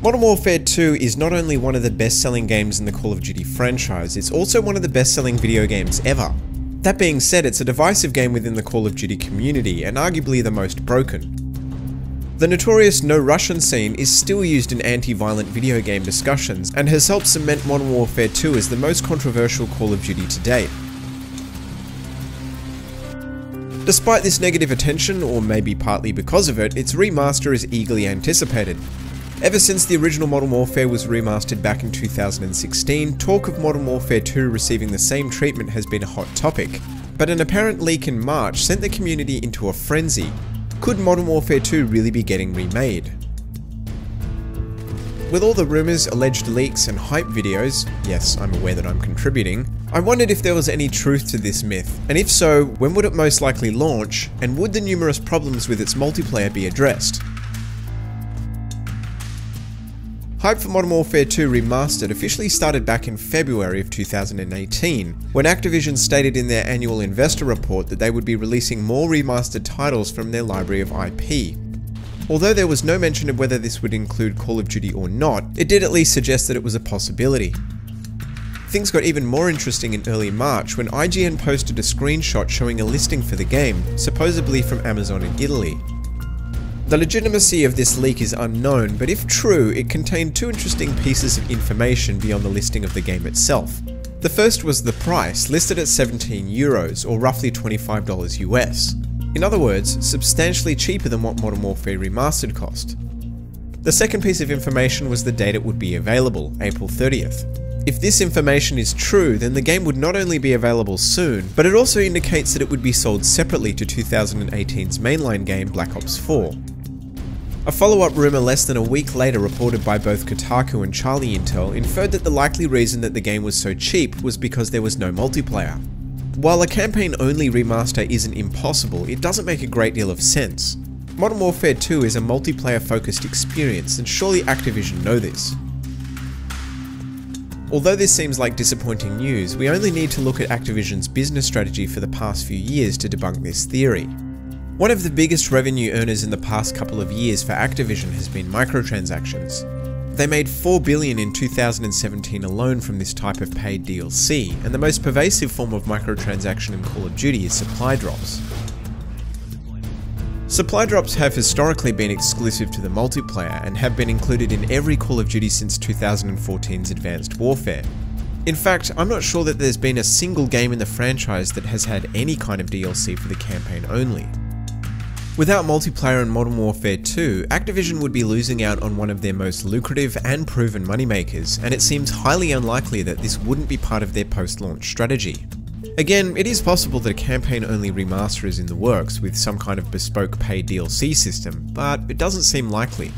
Modern Warfare 2 is not only one of the best-selling games in the Call of Duty franchise, it's also one of the best-selling video games ever. That being said, it's a divisive game within the Call of Duty community, and arguably the most broken. The notorious No Russian scene is still used in anti-violent video game discussions, and has helped cement Modern Warfare 2 as the most controversial Call of Duty to date. Despite this negative attention, or maybe partly because of it, its remaster is eagerly anticipated. Ever since the original Modern Warfare was remastered back in 2016, talk of Modern Warfare 2 receiving the same treatment has been a hot topic, but an apparent leak in March sent the community into a frenzy. Could Modern Warfare 2 really be getting remade? With all the rumours, alleged leaks, and hype videos, yes, I'm aware that I'm contributing, I wondered if there was any truth to this myth, and if so, when would it most likely launch, and would the numerous problems with its multiplayer be addressed? Hype for Modern Warfare 2 Remastered officially started back in February of 2018, when Activision stated in their annual investor report that they would be releasing more remastered titles from their library of IP. Although there was no mention of whether this would include Call of Duty or not, it did at least suggest that it was a possibility. Things got even more interesting in early March when IGN posted a screenshot showing a listing for the game, supposedly from Amazon in Italy. The legitimacy of this leak is unknown, but if true, it contained two interesting pieces of information beyond the listing of the game itself. The first was the price, listed at €17, or roughly $25 US. In other words, substantially cheaper than what Modern Warfare Remastered cost. The second piece of information was the date it would be available, April 30th. If this information is true, then the game would not only be available soon, but it also indicates that it would be sold separately to 2018's mainline game Black Ops 4. A follow-up rumour less than a week later reported by both Kotaku and Charlie Intel inferred that the likely reason that the game was so cheap was because there was no multiplayer. While a campaign-only remaster isn't impossible, it doesn't make a great deal of sense. Modern Warfare 2 is a multiplayer-focused experience, and surely Activision know this. Although this seems like disappointing news, we only need to look at Activision's business strategy for the past few years to debunk this theory. One of the biggest revenue earners in the past couple of years for Activision has been microtransactions. They made $4 billion in 2017 alone from this type of paid DLC, and the most pervasive form of microtransaction in Call of Duty is supply drops. Supply drops have historically been exclusive to the multiplayer and have been included in every Call of Duty since 2014's Advanced Warfare. In fact, I'm not sure that there's been a single game in the franchise that has had any kind of DLC for the campaign only. Without multiplayer in Modern Warfare 2, Activision would be losing out on one of their most lucrative and proven moneymakers, and it seems highly unlikely that this wouldn't be part of their post-launch strategy. Again, it is possible that a campaign-only remaster is in the works with some kind of bespoke paid DLC system, but it doesn't seem likely.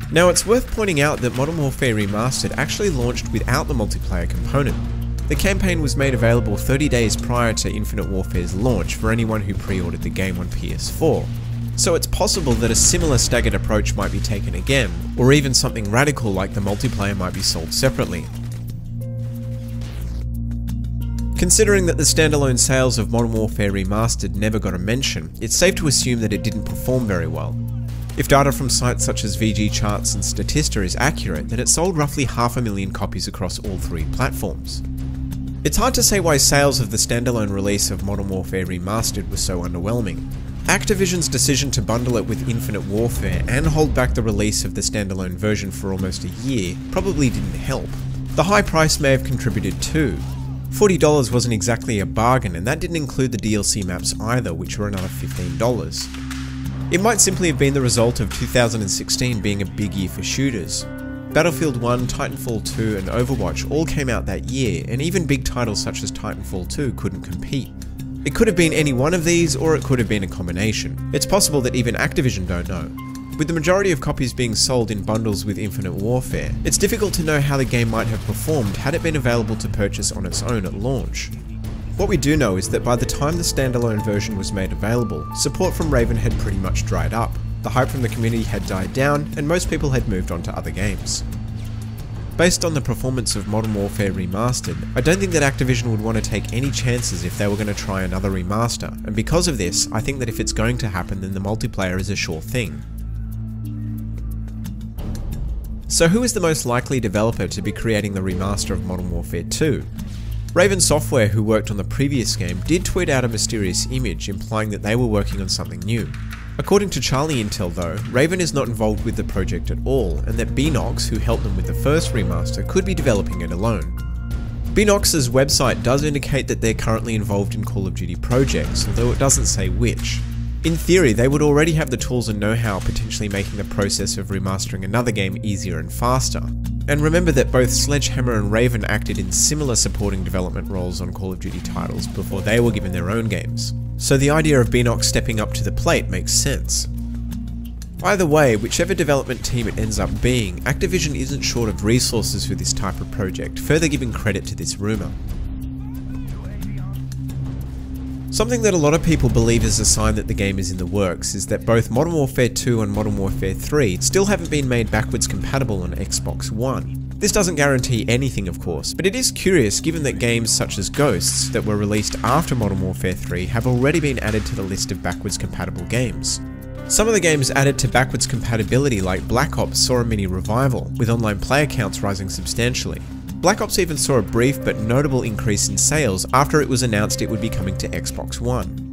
Now, it's worth pointing out that Modern Warfare Remastered actually launched without the multiplayer component. The campaign was made available 30 days prior to Infinite Warfare's launch for anyone who pre-ordered the game on PS4. So it's possible that a similar staggered approach might be taken again, or even something radical like the multiplayer might be sold separately. Considering that the standalone sales of Modern Warfare Remastered never got a mention, it's safe to assume that it didn't perform very well. If data from sites such as VG Charts and Statista is accurate, then it sold roughly 500,000 copies across all three platforms. It's hard to say why sales of the standalone release of Modern Warfare Remastered was so underwhelming. Activision's decision to bundle it with Infinite Warfare and hold back the release of the standalone version for almost a year probably didn't help. The high price may have contributed too. $40 wasn't exactly a bargain, and that didn't include the DLC maps either, which were another $15. It might simply have been the result of 2016 being a big year for shooters. Battlefield 1, Titanfall 2 and Overwatch all came out that year, and even big titles such as Titanfall 2 couldn't compete. It could have been any one of these, or it could have been a combination. It's possible that even Activision don't know. With the majority of copies being sold in bundles with Infinite Warfare, it's difficult to know how the game might have performed had it been available to purchase on its own at launch. What we do know is that by the time the standalone version was made available, support from Raven had pretty much dried up. The hype from the community had died down, and most people had moved on to other games. based on the performance of Modern Warfare Remastered, I don't think that Activision would want to take any chances if they were going to try another remaster, and because of this, I think that if it's going to happen, then the multiplayer is a sure thing. So who is the most likely developer to be creating the remaster of Modern Warfare 2? Raven Software, who worked on the previous game, did tweet out a mysterious image implying that they were working on something new. According to Charlie Intel though, Raven is not involved with the project at all, and that Binox, who helped them with the first remaster, could be developing it alone. Binox's website does indicate that they're currently involved in Call of Duty projects, although it doesn't say which. In theory, they would already have the tools and know-how, potentially making the process of remastering another game easier and faster. And remember that both Sledgehammer and Raven acted in similar supporting development roles on Call of Duty titles before they were given their own games. So the idea of Binox stepping up to the plate makes sense. Either way, whichever development team it ends up being, Activision isn't short of resources for this type of project, further giving credit to this rumour. Something that a lot of people believe is a sign that the game is in the works is that both Modern Warfare 2 and Modern Warfare 3 still haven't been made backwards compatible on Xbox One. This doesn't guarantee anything of course, but it is curious given that games such as Ghosts that were released after Modern Warfare 3 have already been added to the list of backwards compatible games. Some of the games added to backwards compatibility like Black Ops saw a mini revival, with online player counts rising substantially. Black Ops even saw a brief but notable increase in sales after it was announced it would be coming to Xbox One.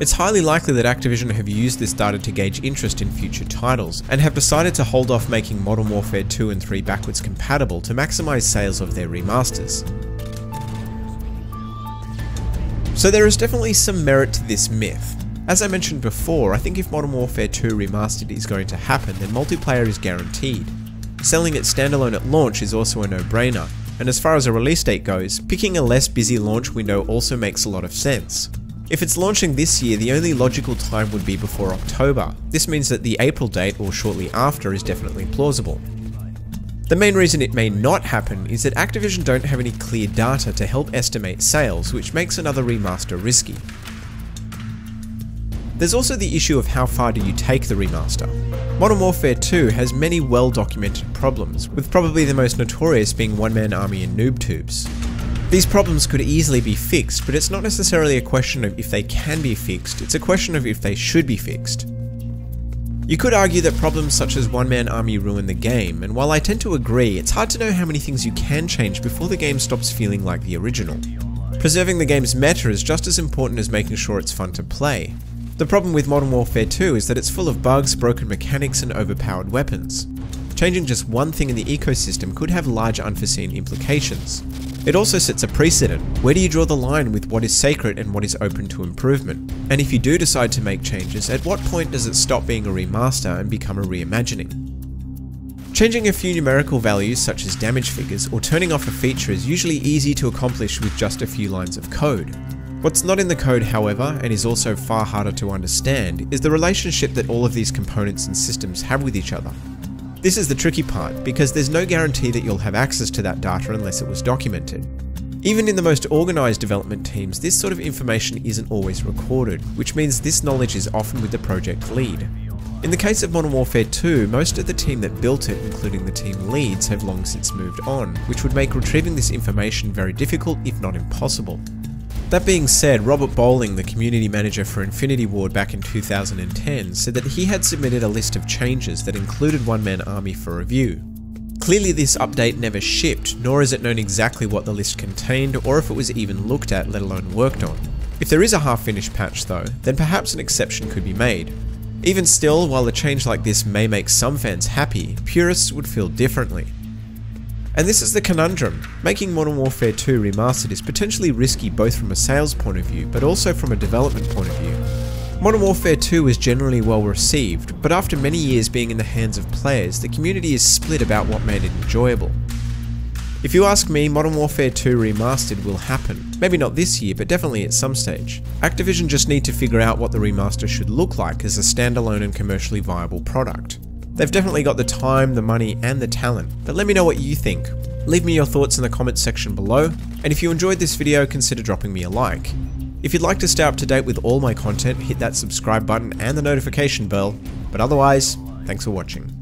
It's highly likely that Activision have used this data to gauge interest in future titles, and have decided to hold off making Modern Warfare 2 and 3 backwards compatible to maximise sales of their remasters. So there is definitely some merit to this myth. As I mentioned before, I think if Modern Warfare 2 Remastered is going to happen, then multiplayer is guaranteed. Selling it standalone at launch is also a no-brainer, and as far as a release date goes, picking a less busy launch window also makes a lot of sense. If it's launching this year, the only logical time would be before October. This means that the April date, or shortly after, is definitely plausible. The main reason it may not happen is that Activision don't have any clear data to help estimate sales, which makes another remaster risky. There's also the issue of how far do you take the remaster. Modern Warfare 2 has many well-documented problems, with probably the most notorious being one-man army and noob tubes. These problems could easily be fixed, but it's not necessarily a question of if they can be fixed, it's a question of if they should be fixed. You could argue that problems such as one-man army ruin the game, and while I tend to agree, it's hard to know how many things you can change before the game stops feeling like the original. Preserving the game's meta is just as important as making sure it's fun to play. The problem with Modern Warfare 2 is that it's full of bugs, broken mechanics, and overpowered weapons. Changing just one thing in the ecosystem could have large unforeseen implications. It also sets a precedent. Where do you draw the line with what is sacred and what is open to improvement? And if you do decide to make changes, at what point does it stop being a remaster and become a reimagining? Changing a few numerical values such as damage figures or turning off a feature is usually easy to accomplish with just a few lines of code. What's not in the code, however, and is also far harder to understand, is the relationship that all of these components and systems have with each other. This is the tricky part, because there's no guarantee that you'll have access to that data unless it was documented. Even in the most organised development teams, this sort of information isn't always recorded, which means this knowledge is often with the project lead. In the case of Modern Warfare 2, most of the team that built it, including the team leads, have long since moved on, which would make retrieving this information very difficult, if not impossible. That being said, Robert Bowling, the community manager for Infinity Ward back in 2010, said that he had submitted a list of changes that included One-Man Army for review. Clearly this update never shipped, nor is it known exactly what the list contained or if it was even looked at, let alone worked on. If there is a half-finished patch though, then perhaps an exception could be made. Even still, while a change like this may make some fans happy, purists would feel differently. And this is the conundrum. Making Modern Warfare 2 Remastered is potentially risky both from a sales point of view, but also from a development point of view. Modern Warfare 2 is generally well received, but after many years being in the hands of players, the community is split about what made it enjoyable. If you ask me, Modern Warfare 2 Remastered will happen. Maybe not this year, but definitely at some stage. Activision just need to figure out what the remaster should look like as a standalone and commercially viable product. They've definitely got the time, the money, and the talent, but let me know what you think. Leave me your thoughts in the comments section below, and if you enjoyed this video, consider dropping me a like. If you'd like to stay up to date with all my content, hit that subscribe button and the notification bell, but otherwise, thanks for watching.